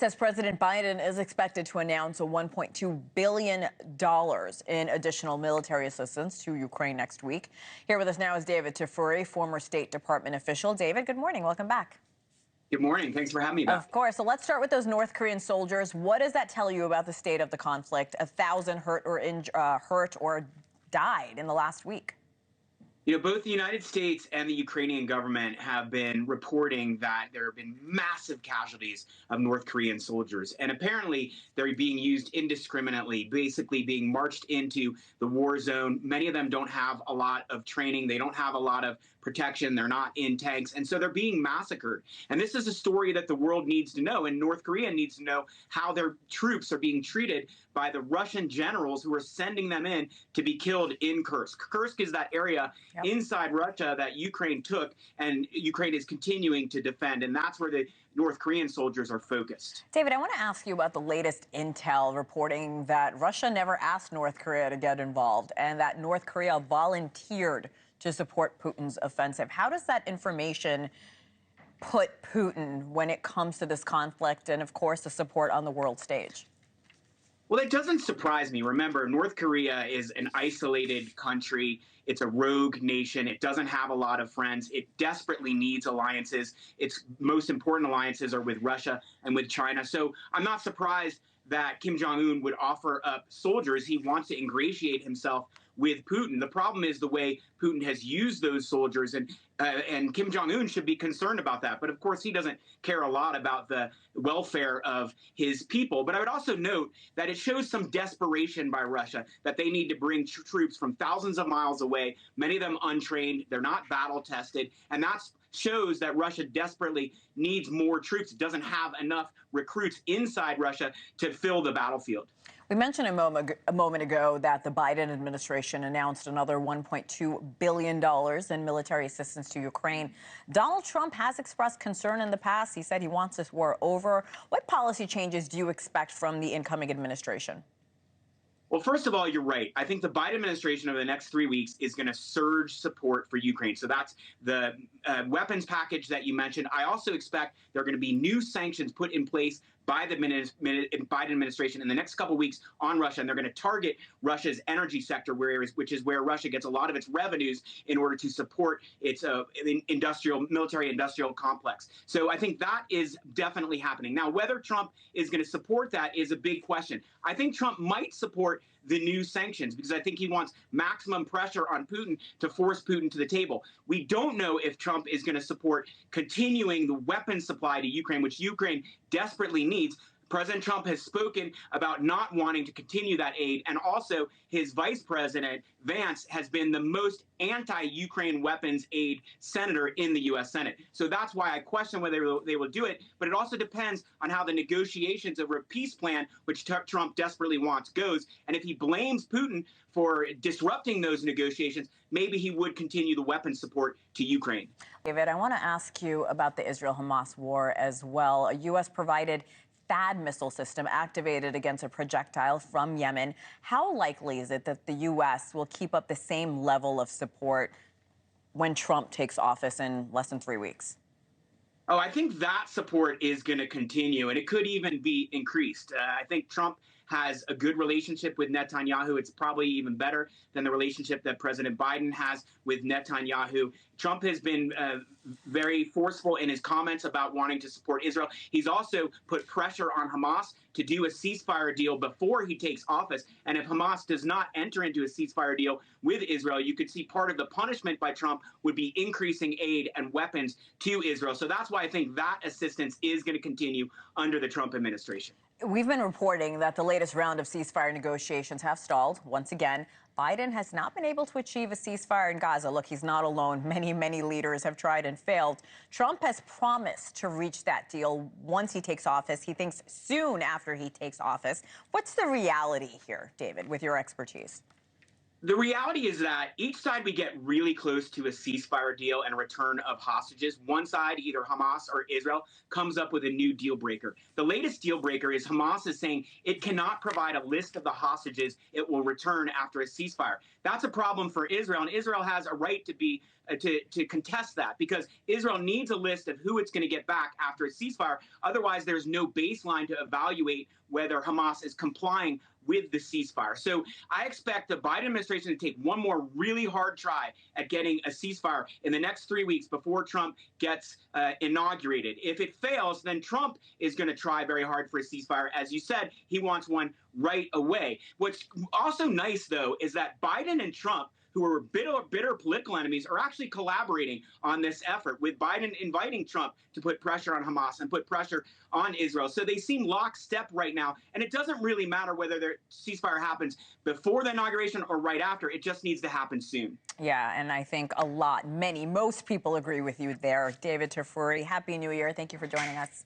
Says President Biden is expected to announce a $1.2 billion in additional military assistance to Ukraine next week. Here with us now is David Tafuri, former State Department official. David, good morning. Welcome back. Good morning. Thanks for having me back. Of course. So let's start with those North Korean soldiers. What does that tell you about the state of the conflict? 1,000 hurt or died in the last week. You know, both the United States and the Ukrainian government have been reporting that there have been massive casualties of North Korean soldiers. And apparently they're being used indiscriminately, basically being marched into the war zone. Many of them don't have a lot of training. They don't have a lot of protection. They're not in tanks. And so they're being massacred. And this is a story that the world needs to know. And North Korea needs to know how their troops are being treated by the Russian generals who are sending them in to be killed in Kursk. Kursk is that area inside Russia that Ukraine took, and Ukraine is continuing to defend. And that's where the North Korean soldiers are focused. David, I want to ask you about the latest intel reporting that Russia never asked North Korea to get involved and that North Korea volunteered to support Putin's offensive. How does that information put Putin when it comes to this conflict and, of course, the support on the world stage? Well, it doesn't surprise me. Remember, North Korea is an isolated country. It's a rogue nation. It doesn't have a lot of friends. It desperately needs alliances. Its most important alliances are with Russia and with China. So I'm not surprised that Kim Jong-un would offer up soldiers. He wants to ingratiate himself with Putin. The problem is the way Putin has used those soldiers, and Kim Jong-un should be concerned about that. But of course, he doesn't care a lot about the welfare of his people. But I would also note that it shows some desperation by Russia that they need to bring troops from thousands of miles away, many of them untrained. They're not battle tested, and that's shows that Russia desperately needs more troops. It doesn't have enough recruits inside Russia to fill the battlefield. We mentioned a moment ago that the Biden administration announced another $1.2 billion in military assistance to Ukraine. Donald Trump has expressed concern in the past. He said he wants this war over. What policy changes do you expect from the incoming administration? Well, first of all, you're right. I think the Biden administration over the next 3 weeks is going to surge support for Ukraine. So that's the weapons package that you mentioned. I also expect there are going to be new sanctions put in place by the Biden administration in the next couple of weeks on Russia, and they're going to target Russia's energy sector, which is where Russia gets a lot of its revenues in order to support its military-industrial complex. So I think that is definitely happening. Now, whether Trump is going to support that is a big question. I think Trump might support the new sanctions because I think he wants maximum pressure on Putin to force Putin to the table. We don't know if Trump is going to support continuing the weapons supply to Ukraine, which Ukraine desperately needs. President Trump has spoken about not wanting to continue that aid, and also his vice president, Vance, has been the most anti-Ukraine weapons aid senator in the U.S. Senate. So that's why I question whether they will do it, but it also depends on how the negotiations over a peace plan, which Trump desperately wants, goes. And if he blames Putin for disrupting those negotiations, maybe he would continue the weapons support to Ukraine. David, I want to ask you about the Israel-Hamas war as well. A U.S.-provided THAAD missile system activated against a projectile from Yemen. How likely is it that the U.S. will keep up the same level of support when Trump takes office in less than 3 weeks? Oh, I think that support is going to continue, and it could even be increased. I think Trump has a good relationship with Netanyahu. It's probably even better than the relationship that President Biden has with Netanyahu. Trump has been very forceful in his comments about wanting to support Israel. He's also put pressure on Hamas to do a ceasefire deal before he takes office. And if Hamas does not enter into a ceasefire deal with Israel, you could see part of the punishment by Trump would be increasing aid and weapons to Israel. So that's why I think that assistance is going to continue under the Trump administration. We've been reporting that the latest round of ceasefire negotiations have stalled. Once again, Biden has not been able to achieve a ceasefire in Gaza. Look, he's not alone. Many leaders have tried and failed. Trump has promised to reach that deal once he takes office. He thinks soon after he takes office. What's the reality here, David, with your expertise? The reality is that each side we get really close to a ceasefire deal and a return of hostages. One side, either Hamas or Israel, comes up with a new deal breaker. The latest deal breaker is Hamas is saying it cannot provide a list of the hostages it will return after a ceasefire. That's a problem for Israel, and Israel has a right to be to contest that because Israel needs a list of who it's going to get back after a ceasefire. Otherwise, there's no baseline to evaluate whether Hamas is complying with the ceasefire. So I expect the Biden administration to take one more really hard try at getting a ceasefire in the next 3 weeks before Trump gets inaugurated. If it fails, then Trump is going to try very hard for a ceasefire. As you said, he wants one right away. What's also nice, though, is that Biden and Trump, who are bitter political enemies, are actually collaborating on this effort, with Biden inviting Trump to put pressure on Hamas and put pressure on Israel. So they seem lockstep right now, and it doesn't really matter whether the ceasefire happens before the inauguration or right after. It just needs to happen soon. Yeah, and I think most people agree with you there. David Tafuri, Happy New Year. Thank you for joining us.